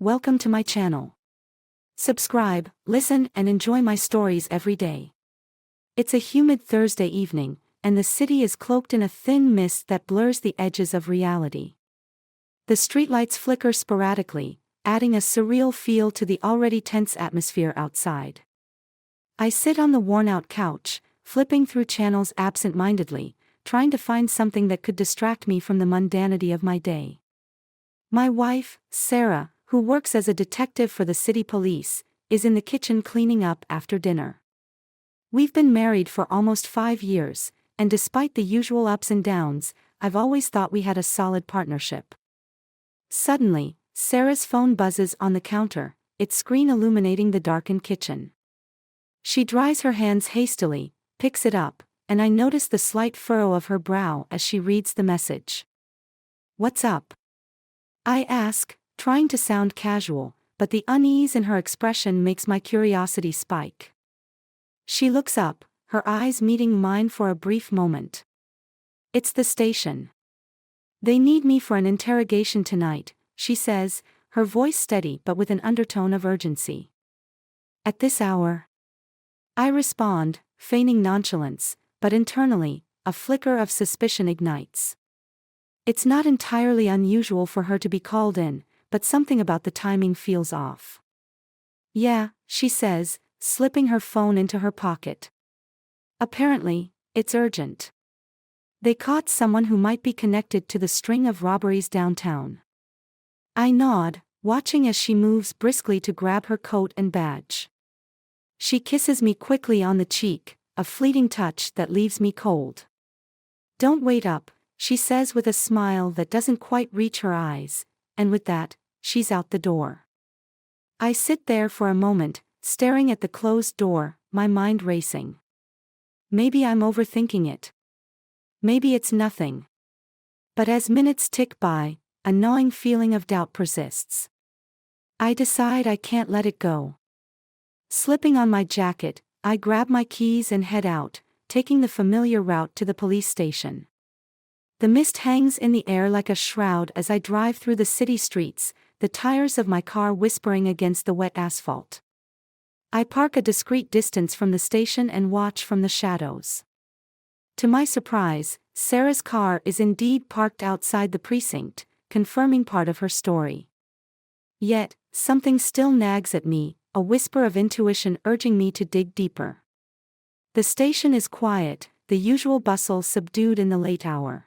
welcome to my channel. Subscribe, listen, and enjoy my stories every day. It's a humid Thursday evening, and the city is cloaked in a thin mist that blurs the edges of reality. The streetlights flicker sporadically, adding a surreal feel to the already tense atmosphere outside. I sit on the worn-out couch, flipping through channels absent-mindedly, trying to find something that could distract me from the mundanity of my day. My wife, Sarah, who works as a detective for the city police, is in the kitchen cleaning up after dinner. We've been married for almost 5 years, and despite the usual ups and downs, I've always thought we had a solid partnership. Suddenly, Sarah's phone buzzes on the counter, its screen illuminating the darkened kitchen. She dries her hands hastily, picks it up, and I notice the slight furrow of her brow as she reads the message. "What's up?" I ask, trying to sound casual, but the unease in her expression makes my curiosity spike. She looks up, her eyes meeting mine for a brief moment. "It's the station. They need me for an interrogation tonight," she says, her voice steady but with an undertone of urgency. "At this hour?" I respond, feigning nonchalance, but internally, a flicker of suspicion ignites. It's not entirely unusual for her to be called in, but something about the timing feels off. "Yeah," she says, slipping her phone into her pocket. "Apparently, it's urgent. They caught someone who might be connected to the string of robberies downtown." I nod, watching as she moves briskly to grab her coat and badge. She kisses me quickly on the cheek, a fleeting touch that leaves me cold. "Don't wait up," she says with a smile that doesn't quite reach her eyes, and with that, she's out the door. I sit there for a moment, staring at the closed door, my mind racing. Maybe I'm overthinking it. Maybe it's nothing. But as minutes tick by, a gnawing feeling of doubt persists. I decide I can't let it go. Slipping on my jacket, I grab my keys and head out, taking the familiar route to the police station. The mist hangs in the air like a shroud as I drive through the city streets, the tires of my car whispering against the wet asphalt. I park a discreet distance from the station and watch from the shadows. To my surprise, Sarah's car is indeed parked outside the precinct, confirming part of her story. Yet, something still nags at me, a whisper of intuition urging me to dig deeper. The station is quiet, the usual bustle subdued in the late hour.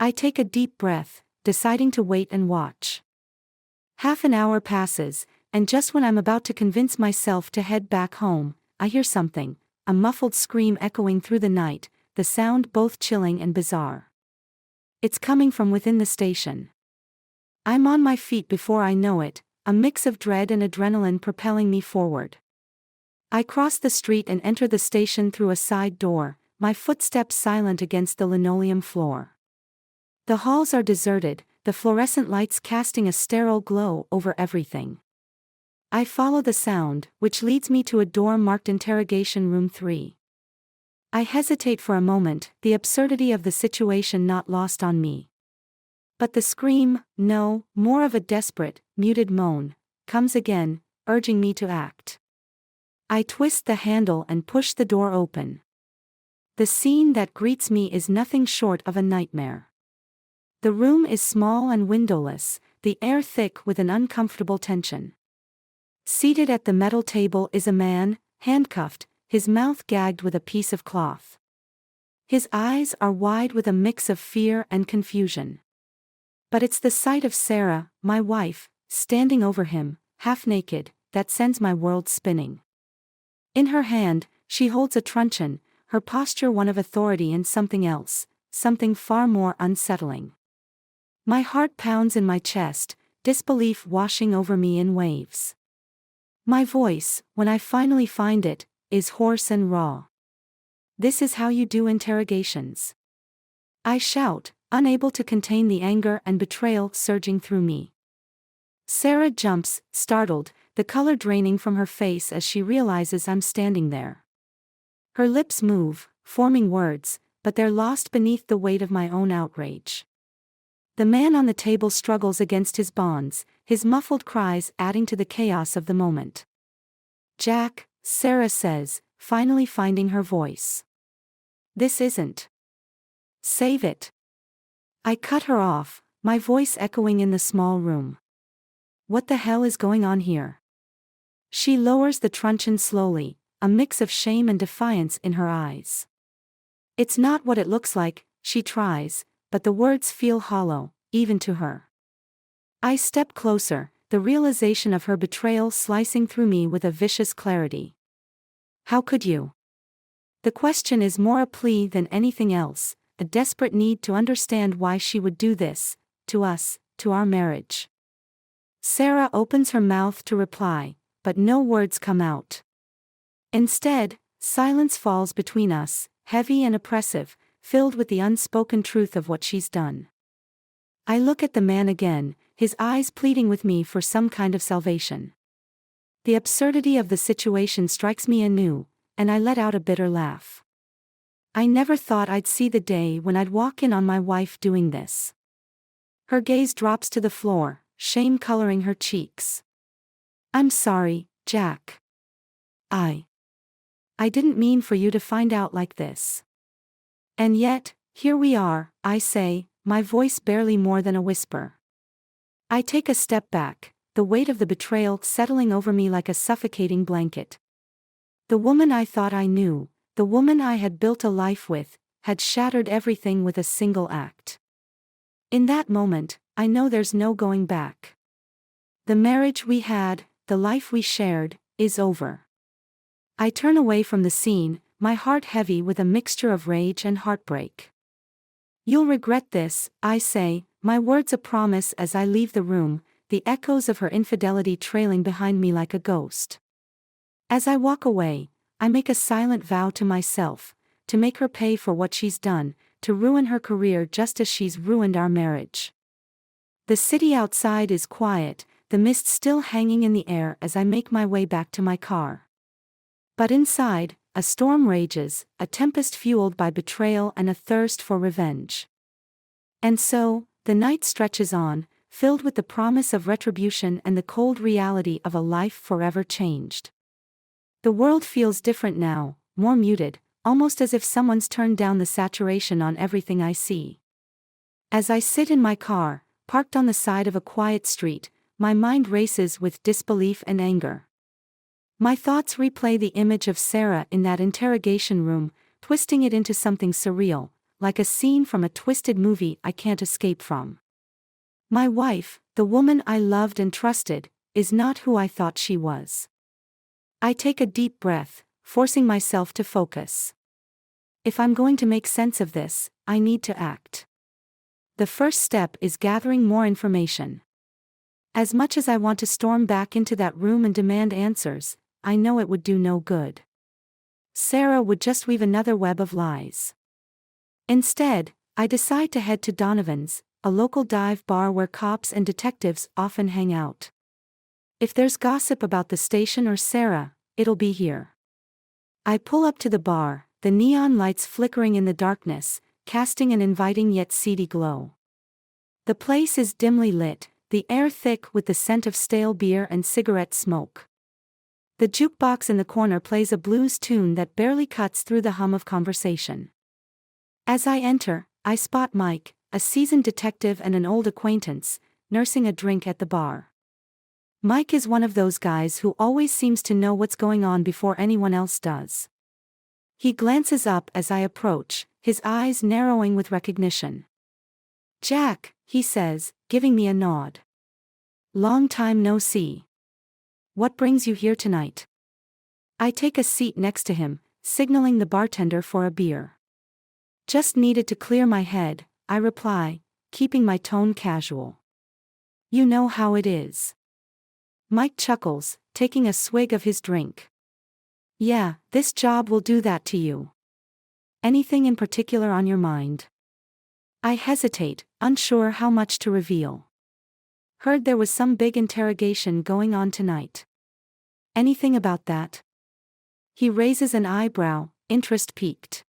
I take a deep breath, deciding to wait and watch. Half an hour passes, and just when I'm about to convince myself to head back home, I hear something, a muffled scream echoing through the night, the sound both chilling and bizarre. It's coming from within the station. I'm on my feet before I know it, a mix of dread and adrenaline propelling me forward. I cross the street and enter the station through a side door, my footsteps silent against the linoleum floor. The halls are deserted, the fluorescent lights casting a sterile glow over everything. I follow the sound, which leads me to a door marked Interrogation Room 3. I hesitate for a moment, the absurdity of the situation not lost on me. But the scream, no, more of a desperate, muted moan, comes again, urging me to act. I twist the handle and push the door open. The scene that greets me is nothing short of a nightmare. The room is small and windowless, the air thick with an uncomfortable tension. Seated at the metal table is a man, handcuffed, his mouth gagged with a piece of cloth. His eyes are wide with a mix of fear and confusion. But it's the sight of Sarah, my wife, standing over him, half naked, that sends my world spinning. In her hand, she holds a truncheon, her posture one of authority and something else, something far more unsettling. My heart pounds in my chest, disbelief washing over me in waves. My voice, when I finally find it, is hoarse and raw. "This is how you do interrogations?" I shout, unable to contain the anger and betrayal surging through me. Sarah jumps, startled, the color draining from her face as she realizes I'm standing there. Her lips move, forming words, but they're lost beneath the weight of my own outrage. The man on the table struggles against his bonds, his muffled cries adding to the chaos of the moment. "Jack," Sarah says, finally finding her voice. "This isn't. Save it." I cut her off, my voice echoing in the small room. "What the hell is going on here?" She lowers the truncheon slowly, a mix of shame and defiance in her eyes. "It's not what it looks like," she tries, but the words feel hollow, even to her. I step closer, the realization of her betrayal slicing through me with a vicious clarity. "How could you?" The question is more a plea than anything else, a desperate need to understand why she would do this, to us, to our marriage. Sarah opens her mouth to reply, but no words come out. Instead, silence falls between us, heavy and oppressive, filled with the unspoken truth of what she's done. I look at the man again, his eyes pleading with me for some kind of salvation. The absurdity of the situation strikes me anew, and I let out a bitter laugh. I never thought I'd see the day when I'd walk in on my wife doing this. Her gaze drops to the floor, shame coloring her cheeks. "I'm sorry, Jack. I didn't mean for you to find out like this." "And yet, here we are," I say, my voice barely more than a whisper. I take a step back, the weight of the betrayal settling over me like a suffocating blanket. The woman I thought I knew, the woman I had built a life with, had shattered everything with a single act. In that moment, I know there's no going back. The marriage we had, the life we shared, is over. I turn away from the scene, my heart heavy with a mixture of rage and heartbreak. "You'll regret this," I say, my words a promise as I leave the room, the echoes of her infidelity trailing behind me like a ghost. As I walk away, I make a silent vow to myself, to make her pay for what she's done, to ruin her career just as she's ruined our marriage. The city outside is quiet, the mist still hanging in the air as I make my way back to my car. But inside, a storm rages, a tempest fueled by betrayal and a thirst for revenge. And so, the night stretches on, filled with the promise of retribution and the cold reality of a life forever changed. The world feels different now, more muted, almost as if someone's turned down the saturation on everything I see. As I sit in my car, parked on the side of a quiet street, my mind races with disbelief and anger. My thoughts replay the image of Sarah in that interrogation room, twisting it into something surreal, like a scene from a twisted movie I can't escape from. My wife, the woman I loved and trusted, is not who I thought she was. I take a deep breath, forcing myself to focus. If I'm going to make sense of this, I need to act. The first step is gathering more information. As much as I want to storm back into that room and demand answers, I know it would do no good. Sarah would just weave another web of lies. Instead, I decide to head to Donovan's, a local dive bar where cops and detectives often hang out. If there's gossip about the station or Sarah, it'll be here. I pull up to the bar, the neon lights flickering in the darkness, casting an inviting yet seedy glow. The place is dimly lit, the air thick with the scent of stale beer and cigarette smoke. The jukebox in the corner plays a blues tune that barely cuts through the hum of conversation. As I enter, I spot Mike, a seasoned detective and an old acquaintance, nursing a drink at the bar. Mike is one of those guys who always seems to know what's going on before anyone else does. He glances up as I approach, his eyes narrowing with recognition. "Jack," he says, giving me a nod. "Long time no see. What brings you here tonight?" I take a seat next to him, signaling the bartender for a beer. "Just needed to clear my head," I reply, keeping my tone casual. "You know how it is." Mike chuckles, taking a swig of his drink. "Yeah, this job will do that to you. Anything in particular on your mind?" I hesitate, unsure how much to reveal. "Heard there was some big interrogation going on tonight. Anything about that?" He raises an eyebrow, interest piqued.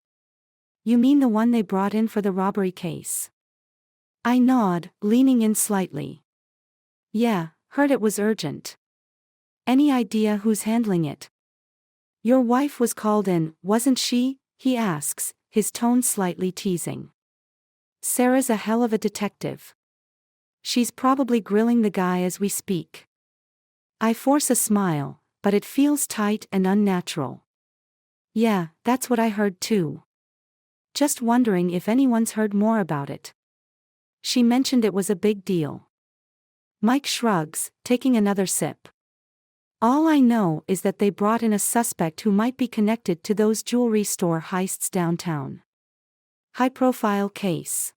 "You mean the one they brought in for the robbery case?" I nod, leaning in slightly. Yeah, heard it was urgent. Any idea who's handling it? Your wife was called in, wasn't she? He asks, his tone slightly teasing. Sarah's a hell of a detective. She's probably grilling the guy as we speak. I force a smile, but it feels tight and unnatural. Yeah, that's what I heard too. Just wondering if anyone's heard more about it. She mentioned it was a big deal. Mike shrugs, taking another sip. All I know is that they brought in a suspect who might be connected to those jewelry store heists downtown. High-profile case.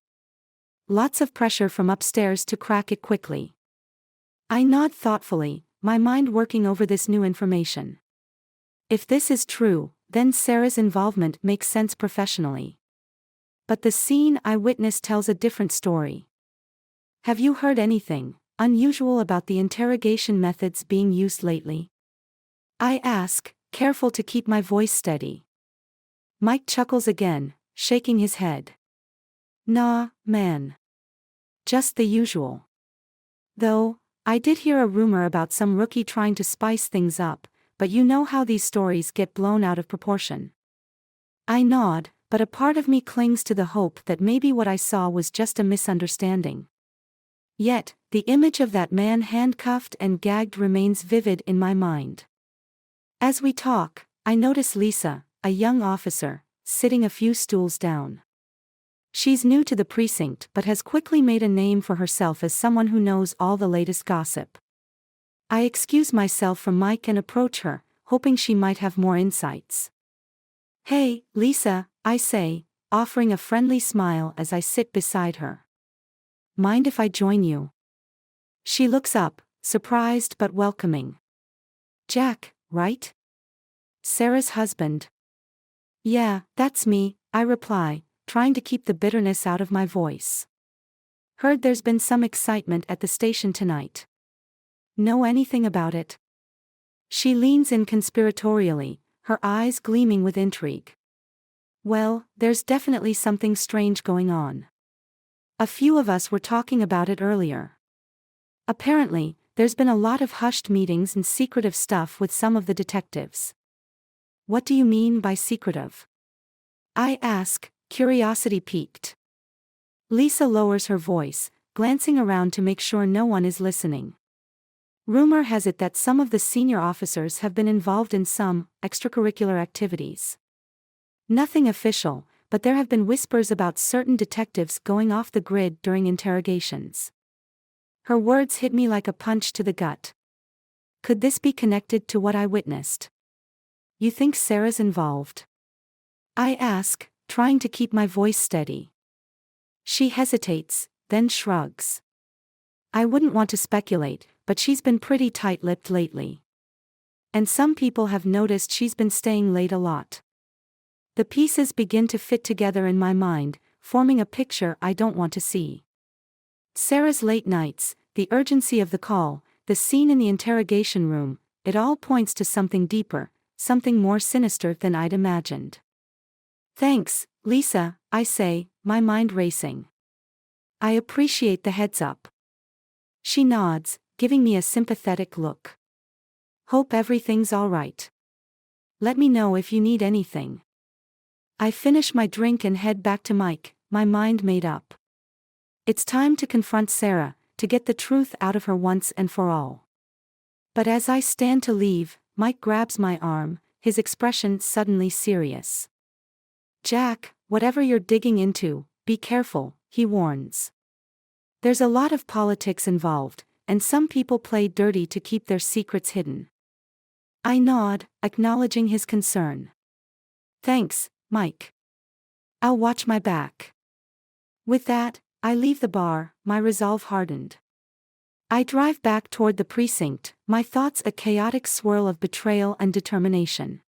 Lots of pressure from upstairs to crack it quickly. I nod thoughtfully, my mind working over this new information. If this is true, then Sarah's involvement makes sense professionally. But the scene I witnessed tells a different story. Have you heard anything unusual about the interrogation methods being used lately? I ask, careful to keep my voice steady. Mike chuckles again, shaking his head. Nah, man. Just the usual. Though, I did hear a rumor about some rookie trying to spice things up, but you know how these stories get blown out of proportion. I nod, but a part of me clings to the hope that maybe what I saw was just a misunderstanding. Yet, the image of that man handcuffed and gagged remains vivid in my mind. As we talk, I notice Lisa, a young officer, sitting a few stools down. She's new to the precinct but has quickly made a name for herself as someone who knows all the latest gossip. I excuse myself from Mike and approach her, hoping she might have more insights. Hey, Lisa, I say, offering a friendly smile as I sit beside her. Mind if I join you? She looks up, surprised but welcoming. Jack, right? Sarah's husband. Yeah, that's me, I reply, trying to keep the bitterness out of my voice. Heard there's been some excitement at the station tonight. Know anything about it? She leans in conspiratorially, her eyes gleaming with intrigue. Well, there's definitely something strange going on. A few of us were talking about it earlier. Apparently, there's been a lot of hushed meetings and secretive stuff with some of the detectives. What do you mean by secretive? I ask, curiosity piqued. Lisa lowers her voice, glancing around to make sure no one is listening. Rumor has it that some of the senior officers have been involved in some extracurricular activities. Nothing official, but there have been whispers about certain detectives going off the grid during interrogations. Her words hit me like a punch to the gut. Could this be connected to what I witnessed? You think Sarah's involved? I ask, trying to keep my voice steady. She hesitates, then shrugs. I wouldn't want to speculate, but she's been pretty tight-lipped lately. And some people have noticed she's been staying late a lot. The pieces begin to fit together in my mind, forming a picture I don't want to see. Sarah's late nights, the urgency of the call, the scene in the interrogation room, it all points to something deeper, something more sinister than I'd imagined. Thanks, Lisa, I say, my mind racing. I appreciate the heads up. She nods, giving me a sympathetic look. Hope everything's all right. Let me know if you need anything. I finish my drink and head back to Mike, my mind made up. It's time to confront Sarah, to get the truth out of her once and for all. But as I stand to leave, Mike grabs my arm, his expression suddenly serious. Jack, whatever you're digging into, be careful, he warns. There's a lot of politics involved, and some people play dirty to keep their secrets hidden. I nod, acknowledging his concern. Thanks, Mike. I'll watch my back. With that, I leave the bar, my resolve hardened. I drive back toward the precinct, my thoughts a chaotic swirl of betrayal and determination.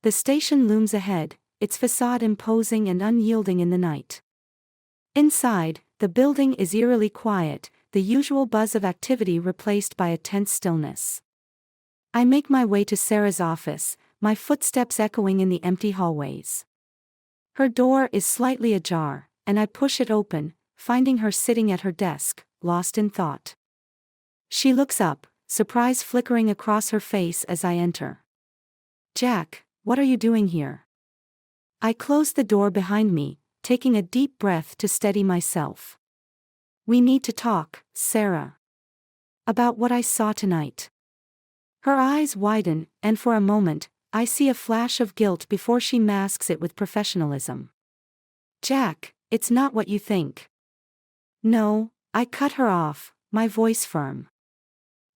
The station looms ahead, its facade imposing and unyielding in the night. Inside, the building is eerily quiet, the usual buzz of activity replaced by a tense stillness. I make my way to Sarah's office, my footsteps echoing in the empty hallways. Her door is slightly ajar, and I push it open, finding her sitting at her desk, lost in thought. She looks up, surprise flickering across her face as I enter. "Jack, what are you doing here?" I close the door behind me, taking a deep breath to steady myself. "We need to talk, Sarah. About what I saw tonight." Her eyes widen, and for a moment, I see a flash of guilt before she masks it with professionalism. "Jack, it's not what you think." "No," I cut her off, my voice firm.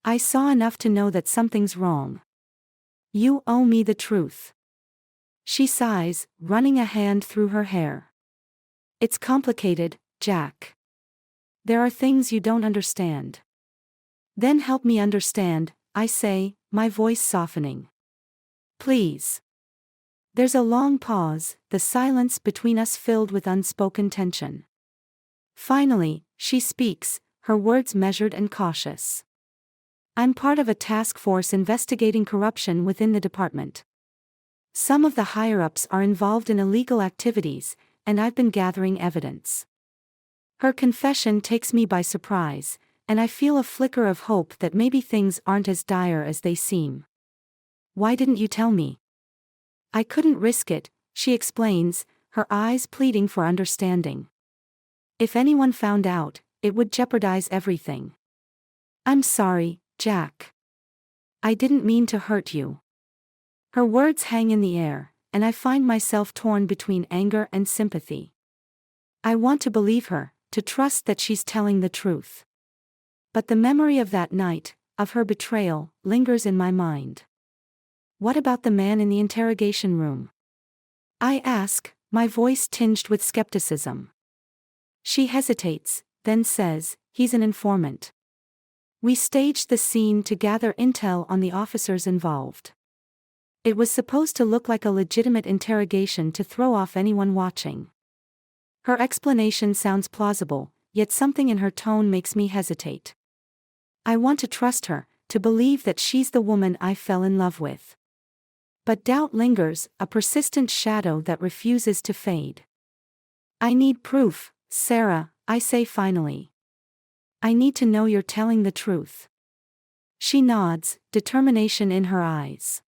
"I saw enough to know that something's wrong. You owe me the truth." She sighs, running a hand through her hair. "It's complicated, Jack. There are things you don't understand." "Then help me understand," I say, my voice softening. "Please." There's a long pause, the silence between us filled with unspoken tension. Finally, she speaks, her words measured and cautious. "I'm part of a task force investigating corruption within the department. Some of the higher-ups are involved in illegal activities, and I've been gathering evidence." Her confession takes me by surprise, and I feel a flicker of hope that maybe things aren't as dire as they seem. "Why didn't you tell me?" "I couldn't risk it," she explains, her eyes pleading for understanding. "If anyone found out, it would jeopardize everything." "I'm sorry, Jack. I didn't mean to hurt you." Her words hang in the air, and I find myself torn between anger and sympathy. I want to believe her, to trust that she's telling the truth. But the memory of that night, of her betrayal, lingers in my mind. "What about the man in the interrogation room?" I ask, my voice tinged with skepticism. She hesitates, then says, "He's an informant. We staged the scene to gather intel on the officers involved. It was supposed to look like a legitimate interrogation to throw off anyone watching." Her explanation sounds plausible, yet something in her tone makes me hesitate. I want to trust her, to believe that she's the woman I fell in love with. But doubt lingers, a persistent shadow that refuses to fade. "I need proof, Sarah," I say finally. "I need to know you're telling the truth." She nods, determination in her eyes.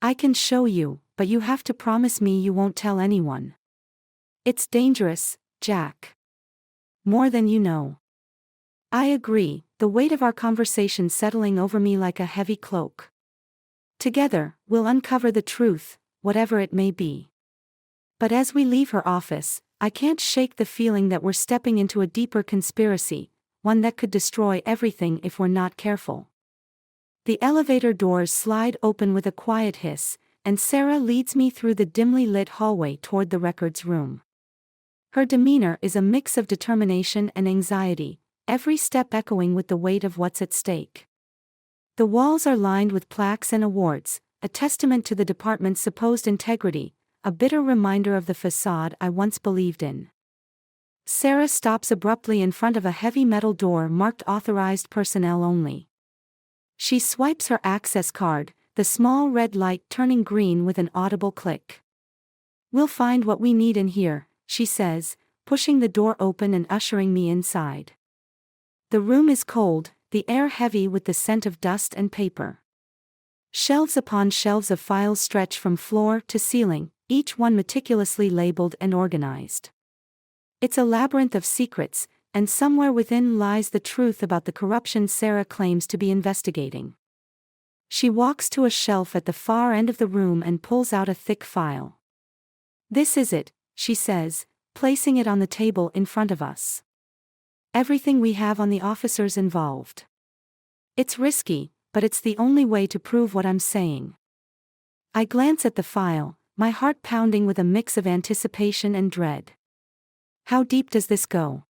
"I can show you, but you have to promise me you won't tell anyone. It's dangerous, Jack. More than you know." I agree, the weight of our conversation settling over me like a heavy cloak. Together, we'll uncover the truth, whatever it may be. But as we leave her office, I can't shake the feeling that we're stepping into a deeper conspiracy, one that could destroy everything if we're not careful. The elevator doors slide open with a quiet hiss, and Sarah leads me through the dimly lit hallway toward the records room. Her demeanor is a mix of determination and anxiety, every step echoing with the weight of what's at stake. The walls are lined with plaques and awards, a testament to the department's supposed integrity, a bitter reminder of the facade I once believed in. Sarah stops abruptly in front of a heavy metal door marked "Authorized Personnel Only." She swipes her access card, the small red light turning green with an audible click. "We'll find what we need in here," she says, pushing the door open and ushering me inside. The room is cold, the air heavy with the scent of dust and paper. Shelves upon shelves of files stretch from floor to ceiling, each one meticulously labeled and organized. It's a labyrinth of secrets, and somewhere within lies the truth about the corruption Sarah claims to be investigating. She walks to a shelf at the far end of the room and pulls out a thick file. "This is it," she says, placing it on the table in front of us. "Everything we have on the officers involved. It's risky, but it's the only way to prove what I'm saying." I glance at the file, my heart pounding with a mix of anticipation and dread. "How deep does this go?"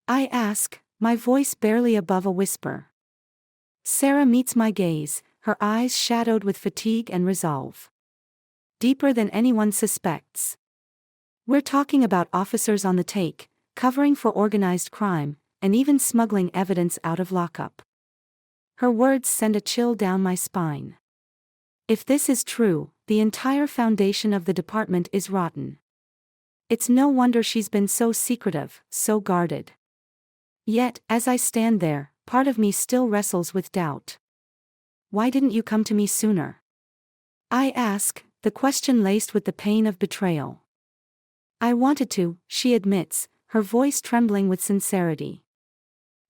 I ask, my voice barely above a whisper. Sarah meets my gaze, her eyes shadowed with fatigue and resolve. "Deeper than anyone suspects. We're talking about officers on the take, covering for organized crime, and even smuggling evidence out of lockup." Her words send a chill down my spine. If this is true, the entire foundation of the department is rotten. It's no wonder she's been so secretive, so guarded. Yet, as I stand there, part of me still wrestles with doubt. Why didn't you come to me sooner? I ask, the question laced with the pain of betrayal. I wanted to, she admits, her voice trembling with sincerity.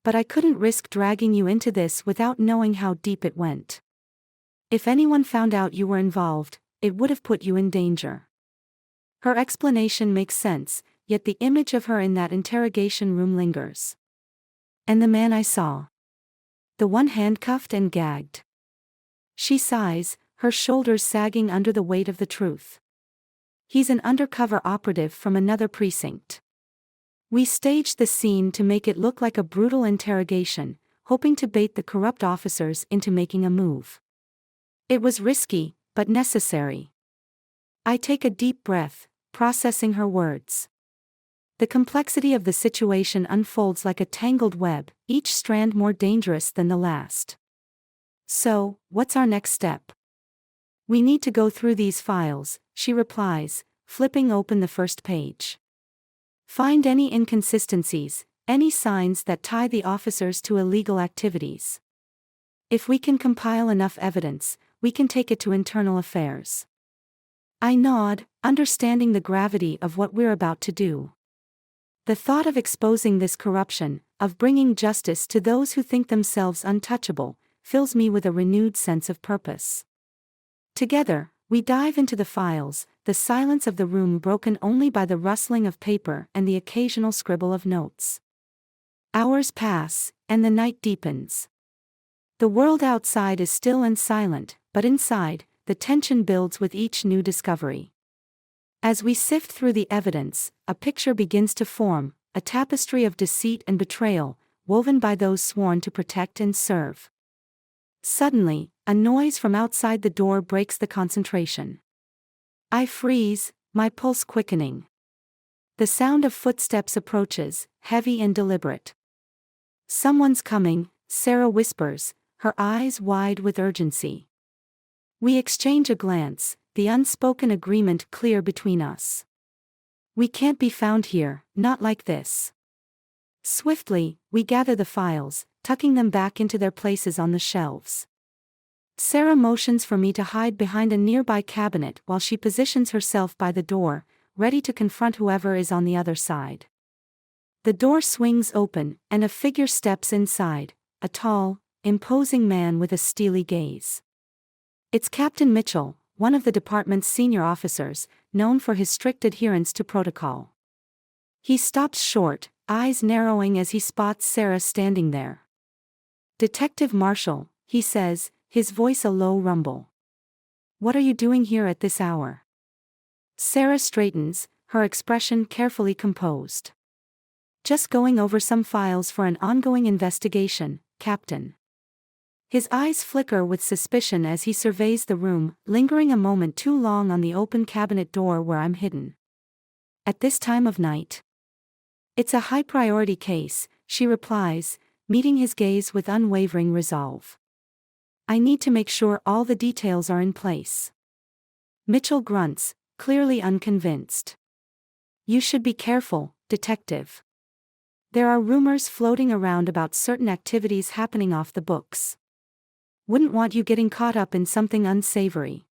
But I couldn't risk dragging you into this without knowing how deep it went. If anyone found out you were involved, it would have put you in danger. Her explanation makes sense, yet the image of her in that interrogation room lingers. And the man I saw. The one handcuffed and gagged. She sighs, her shoulders sagging under the weight of the truth. He's an undercover operative from another precinct. We staged the scene to make it look like a brutal interrogation, hoping to bait the corrupt officers into making a move. It was risky, but necessary. I take a deep breath, processing her words. The complexity of the situation unfolds like a tangled web, each strand more dangerous than the last. So, what's our next step? We need to go through these files, she replies, flipping open the first page. Find any inconsistencies, any signs that tie the officers to illegal activities. If we can compile enough evidence, we can take it to internal affairs. I nod, understanding the gravity of what we're about to do. The thought of exposing this corruption, of bringing justice to those who think themselves untouchable, fills me with a renewed sense of purpose. Together, we dive into the files, the silence of the room broken only by the rustling of paper and the occasional scribble of notes. Hours pass, and the night deepens. The world outside is still and silent, but inside, the tension builds with each new discovery. As we sift through the evidence, a picture begins to form, a tapestry of deceit and betrayal, woven by those sworn to protect and serve. Suddenly, a noise from outside the door breaks the concentration. I freeze, my pulse quickening. The sound of footsteps approaches, heavy and deliberate. Someone's coming, Sarah whispers, her eyes wide with urgency. We exchange a glance, the unspoken agreement clear between us. We can't be found here, not like this. Swiftly, we gather the files, tucking them back into their places on the shelves. Sarah motions for me to hide behind a nearby cabinet while she positions herself by the door, ready to confront whoever is on the other side. The door swings open, and a figure steps inside, a tall, imposing man with a steely gaze. It's Captain Mitchell, one of the department's senior officers, known for his strict adherence to protocol. He stops short, eyes narrowing as he spots Sarah standing there. "Detective Marshall," he says, his voice a low rumble. "What are you doing here at this hour?" Sarah straightens, her expression carefully composed. "Just going over some files for an ongoing investigation, Captain." His eyes flicker with suspicion as he surveys the room, lingering a moment too long on the open cabinet door where I'm hidden. "At this time of night?" "It's a high-priority case," she replies, meeting his gaze with unwavering resolve. "I need to make sure all the details are in place." Mitchell grunts, clearly unconvinced. "You should be careful, Detective. There are rumors floating around about certain activities happening off the books. Wouldn't want you getting caught up in something unsavory."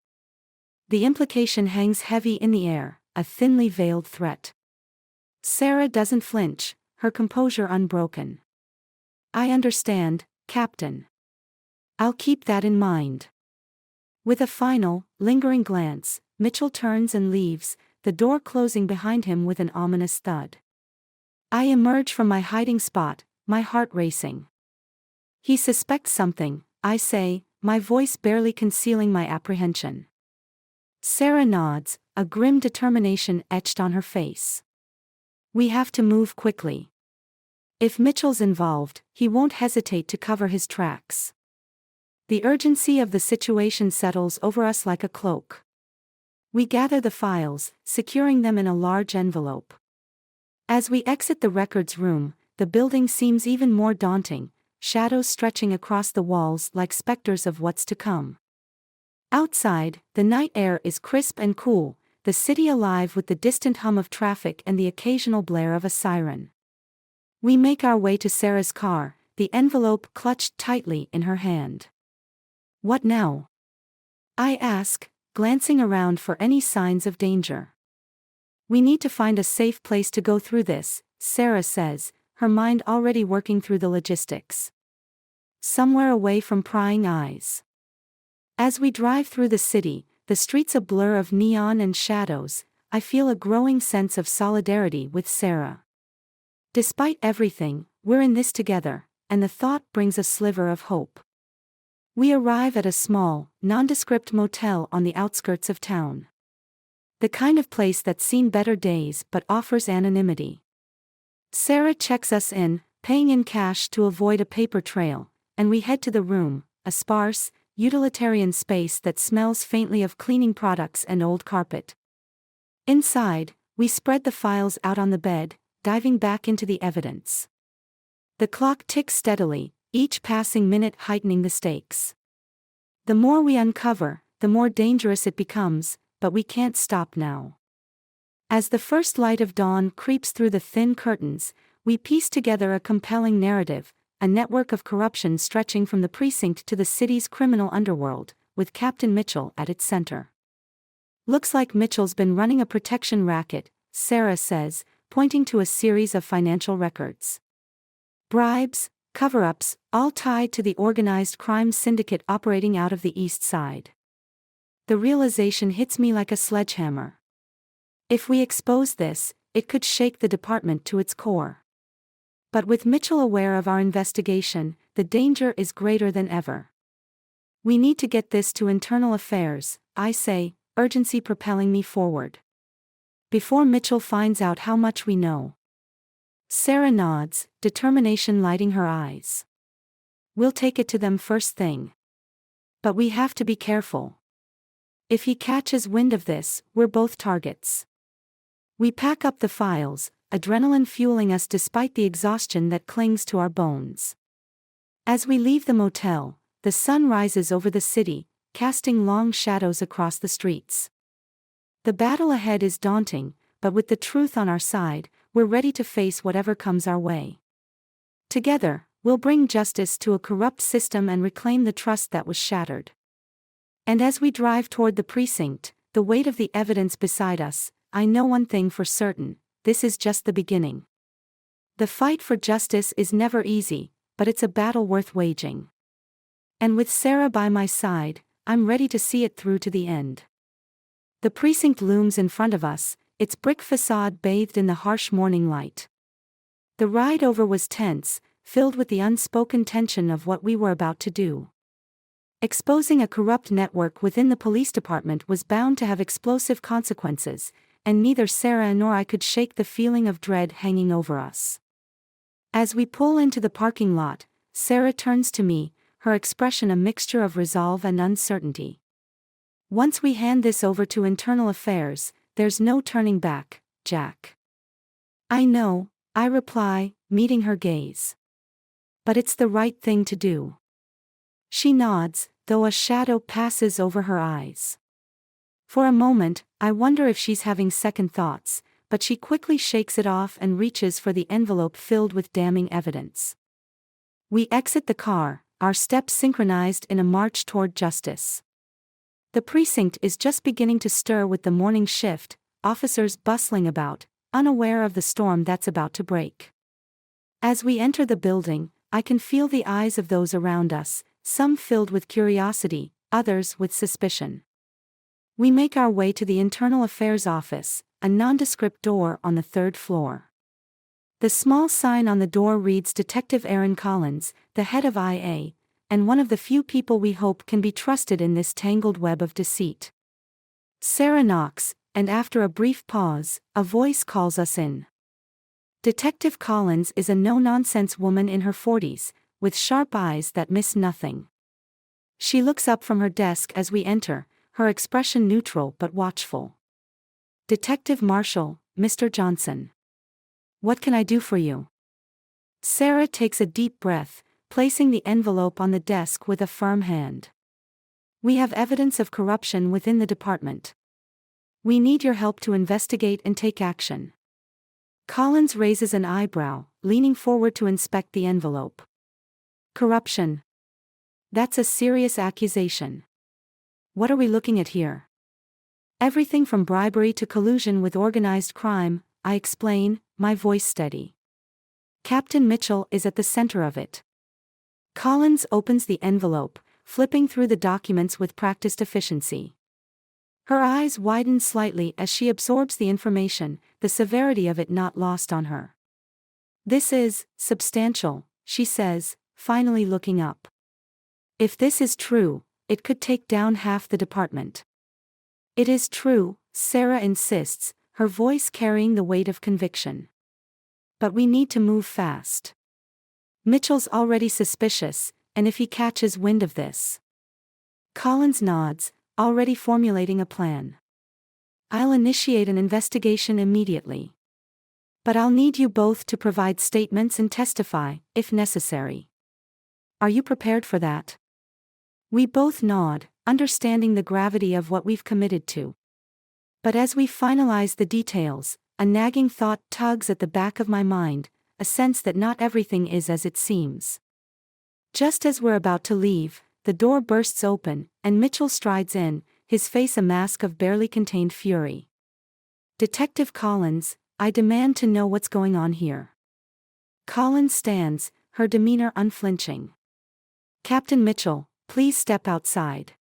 The implication hangs heavy in the air, a thinly veiled threat. Sarah doesn't flinch, her composure unbroken. "I understand, Captain. I'll keep that in mind." With a final, lingering glance, Mitchell turns and leaves, the door closing behind him with an ominous thud. I emerge from my hiding spot, my heart racing. "He suspects something," I say, my voice barely concealing my apprehension. Sarah nods, a grim determination etched on her face. "We have to move quickly. If Mitchell's involved, he won't hesitate to cover his tracks." The urgency of the situation settles over us like a cloak. We gather the files, securing them in a large envelope. As we exit the records room, the building seems even more daunting, shadows stretching across the walls like specters of what's to come. Outside, the night air is crisp and cool, the city alive with the distant hum of traffic and the occasional blare of a siren. We make our way to Sarah's car, the envelope clutched tightly in her hand. "What now?" I ask, glancing around for any signs of danger. "We need to find a safe place to go through this," Sarah says, her mind already working through the logistics. "Somewhere away from prying eyes." As we drive through the city, the streets a blur of neon and shadows, I feel a growing sense of solidarity with Sarah. Despite everything, we're in this together, and the thought brings a sliver of hope. We arrive at a small, nondescript motel on the outskirts of town. The kind of place that's seen better days but offers anonymity. Sarah checks us in, paying in cash to avoid a paper trail, and we head to the room, a sparse, utilitarian space that smells faintly of cleaning products and old carpet. Inside, we spread the files out on the bed, diving back into the evidence. The clock ticks steadily, each passing minute heightening the stakes. The more we uncover, the more dangerous it becomes, but we can't stop now. As the first light of dawn creeps through the thin curtains, we piece together a compelling narrative, a network of corruption stretching from the precinct to the city's criminal underworld, with Captain Mitchell at its center. "Looks like Mitchell's been running a protection racket," Sarah says, pointing to a series of financial records. "Bribes, cover-ups, all tied to the organized crime syndicate operating out of the East Side." The realization hits me like a sledgehammer. If we expose this, it could shake the department to its core. But with Mitchell aware of our investigation, the danger is greater than ever. "We need to get this to internal affairs," I say, urgency propelling me forward. "Before Mitchell finds out how much we know." Sarah nods, determination lighting her eyes. "We'll take it to them first thing. But we have to be careful. If he catches wind of this, we're both targets." We pack up the files, adrenaline fueling us despite the exhaustion that clings to our bones. As we leave the motel, the sun rises over the city, casting long shadows across the streets. The battle ahead is daunting, but with the truth on our side, we're ready to face whatever comes our way. Together, we'll bring justice to a corrupt system and reclaim the trust that was shattered. And as we drive toward the precinct, the weight of the evidence beside us, I know one thing for certain: this is just the beginning. The fight for justice is never easy, but it's a battle worth waging. And with Sarah by my side, I'm ready to see it through to the end. The precinct looms in front of us, its brick facade bathed in the harsh morning light. The ride over was tense, filled with the unspoken tension of what we were about to do. Exposing a corrupt network within the police department was bound to have explosive consequences, and neither Sarah nor I could shake the feeling of dread hanging over us. As we pull into the parking lot, Sarah turns to me, her expression a mixture of resolve and uncertainty. "Once we hand this over to internal affairs, there's no turning back, Jack." "I know," I reply, meeting her gaze. "But it's the right thing to do." She nods, though a shadow passes over her eyes. For a moment, I wonder if she's having second thoughts, but she quickly shakes it off and reaches for the envelope filled with damning evidence. We exit the car, our steps synchronized in a march toward justice. The precinct is just beginning to stir with the morning shift, officers bustling about, unaware of the storm that's about to break. As we enter the building, I can feel the eyes of those around us, some filled with curiosity, others with suspicion. We make our way to the Internal Affairs office, a nondescript door on the third floor. The small sign on the door reads Detective Aaron Collins, the head of IA, and one of the few people we hope can be trusted in this tangled web of deceit. Sarah knocks, and after a brief pause, a voice calls us in. Detective Collins is a no-nonsense woman in her 40s, with sharp eyes that miss nothing. She looks up from her desk as we enter, her expression neutral but watchful. "Detective Marshall, Mr. Johnson. What can I do for you?" Sarah takes a deep breath, placing the envelope on the desk with a firm hand. "We have evidence of corruption within the department. We need your help to investigate and take action. Collins raises an eyebrow, leaning forward to inspect the envelope. Corruption. That's a serious accusation. What are we looking at here? Everything from bribery to collusion with organized crime, I explain, my voice steady. Captain Mitchell is at the center of it. Collins opens the envelope, flipping through the documents with practiced efficiency. Her eyes widen slightly as she absorbs the information, the severity of it not lost on her. This is substantial, she says, finally looking up. If this is true, it could take down half the department. It is true, Sarah insists, her voice carrying the weight of conviction. But we need to move fast. Mitchell's already suspicious, and if he catches wind of this. Collins nods, already formulating a plan. I'll initiate an investigation immediately. But I'll need you both to provide statements and testify, if necessary. Are you prepared for that? We both nod, understanding the gravity of what we've committed to. But as we finalize the details, a nagging thought tugs at the back of my mind, a sense that not everything is as it seems. Just as we're about to leave, the door bursts open, and Mitchell strides in, his face a mask of barely contained fury. Detective Collins, I demand to know what's going on here. Collins stands, her demeanor unflinching. Captain Mitchell, please step outside.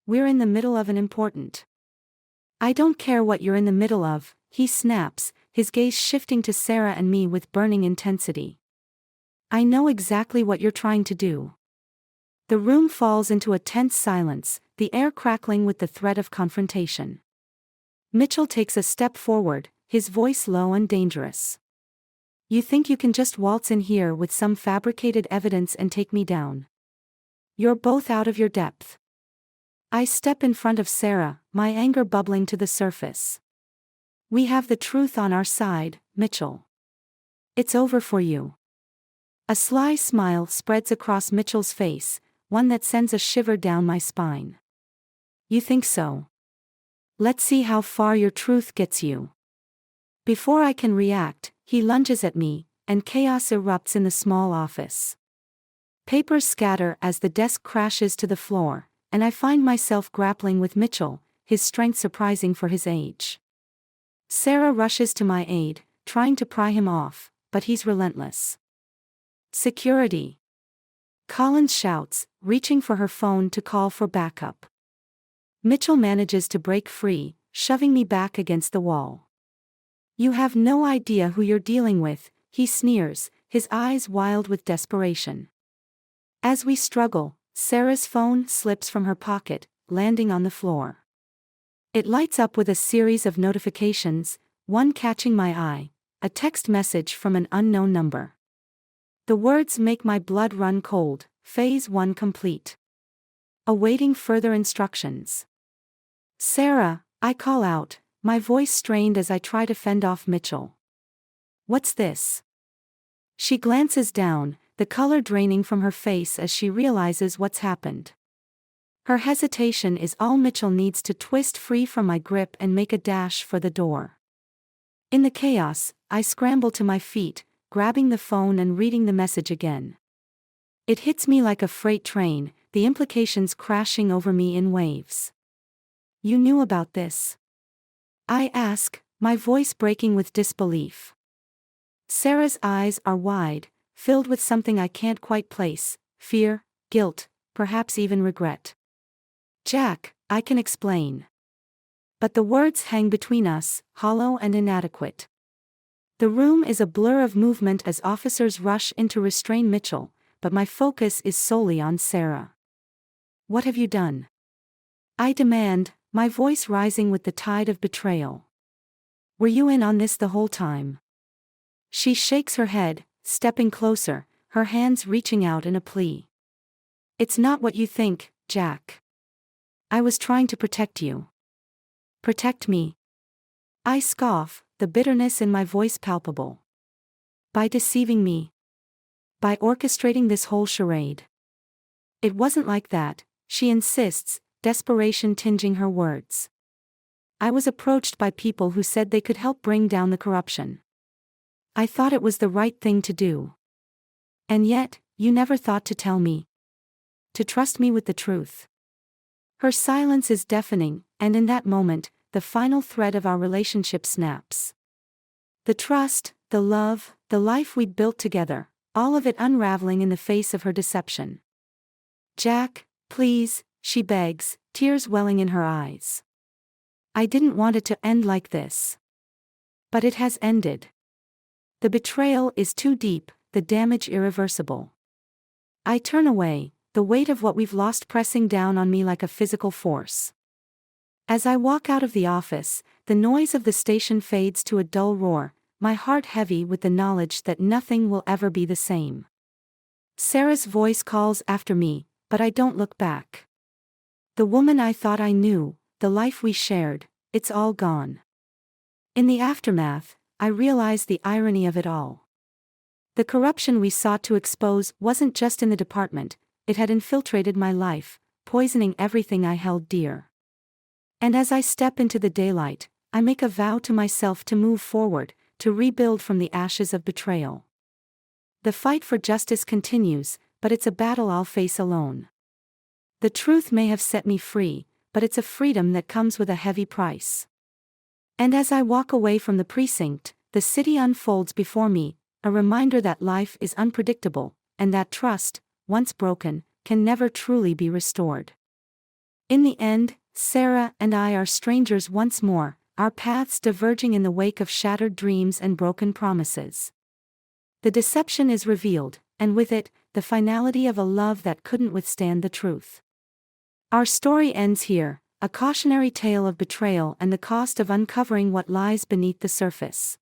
We're in the middle of an important. I don't care what you're in the middle of, he snaps, his gaze shifting to Sarah and me with burning intensity. I know exactly what you're trying to do. The room falls into a tense silence, the air crackling with the threat of confrontation. Mitchell takes a step forward, his voice low and dangerous. You think you can just waltz in here with some fabricated evidence and take me down? You're both out of your depth. I step in front of Sarah, my anger bubbling to the surface. We have the truth on our side, Mitchell. It's over for you. A sly smile spreads across Mitchell's face, one that sends a shiver down my spine. You think so? Let's see how far your truth gets you. Before I can react, he lunges at me, and chaos erupts in the small office. Papers scatter as the desk crashes to the floor, and I find myself grappling with Mitchell, his strength surprising for his age. Sarah rushes to my aid, trying to pry him off, but he's relentless. Security! Collins shouts, reaching for her phone to call for backup. Mitchell manages to break free, shoving me back against the wall. You have no idea who you're dealing with, he sneers, his eyes wild with desperation. As we struggle, Sarah's phone slips from her pocket, landing on the floor. It lights up with a series of notifications, one catching my eye, a text message from an unknown number. The words make my blood run cold, phase 1 complete. Awaiting further instructions. Sarah, I call out, my voice strained as I try to fend off Mitchell. What's this? She glances down, the color draining from her face as she realizes what's happened. Her hesitation is all Mitchell needs to twist free from my grip and make a dash for the door. In the chaos, I scramble to my feet, grabbing the phone and reading the message again. It hits me like a freight train, the implications crashing over me in waves. You knew about this? I ask, my voice breaking with disbelief. Sarah's eyes are wide, filled with something I can't quite place, fear, guilt, perhaps even regret. Jack, I can explain. But the words hang between us, hollow and inadequate. The room is a blur of movement as officers rush in to restrain Mitchell, but my focus is solely on Sarah. What have you done? I demand, my voice rising with the tide of betrayal. Were you in on this the whole time? She shakes her head, stepping closer, her hands reaching out in a plea. It's not what you think, Jack. I was trying to protect you. Protect me. I scoff, the bitterness in my voice palpable. By deceiving me. By orchestrating this whole charade. It wasn't like that, she insists, desperation tinging her words. I was approached by people who said they could help bring down the corruption. I thought it was the right thing to do. And yet, you never thought to tell me. To trust me with the truth. Her silence is deafening, and in that moment, the final thread of our relationship snaps. The trust, the love, the life we'd built together, all of it unraveling in the face of her deception. Jack, please, she begs, tears welling in her eyes. I didn't want it to end like this. But it has ended. The betrayal is too deep, the damage irreversible. I turn away, the weight of what we've lost pressing down on me like a physical force. As I walk out of the office, the noise of the station fades to a dull roar, my heart heavy with the knowledge that nothing will ever be the same. Sarah's voice calls after me, but I don't look back. The woman I thought I knew, the life we shared, it's all gone. In the aftermath, I realize the irony of it all. The corruption we sought to expose wasn't just in the department, it had infiltrated my life, poisoning everything I held dear. And as I step into the daylight, I make a vow to myself to move forward, to rebuild from the ashes of betrayal. The fight for justice continues, but it's a battle I'll face alone. The truth may have set me free, but it's a freedom that comes with a heavy price. And as I walk away from the precinct, the city unfolds before me, a reminder that life is unpredictable, and that trust, once broken, can never truly be restored. In the end, Sarah and I are strangers once more, our paths diverging in the wake of shattered dreams and broken promises. The deception is revealed, and with it, the finality of a love that couldn't withstand the truth. Our story ends here, a cautionary tale of betrayal and the cost of uncovering what lies beneath the surface.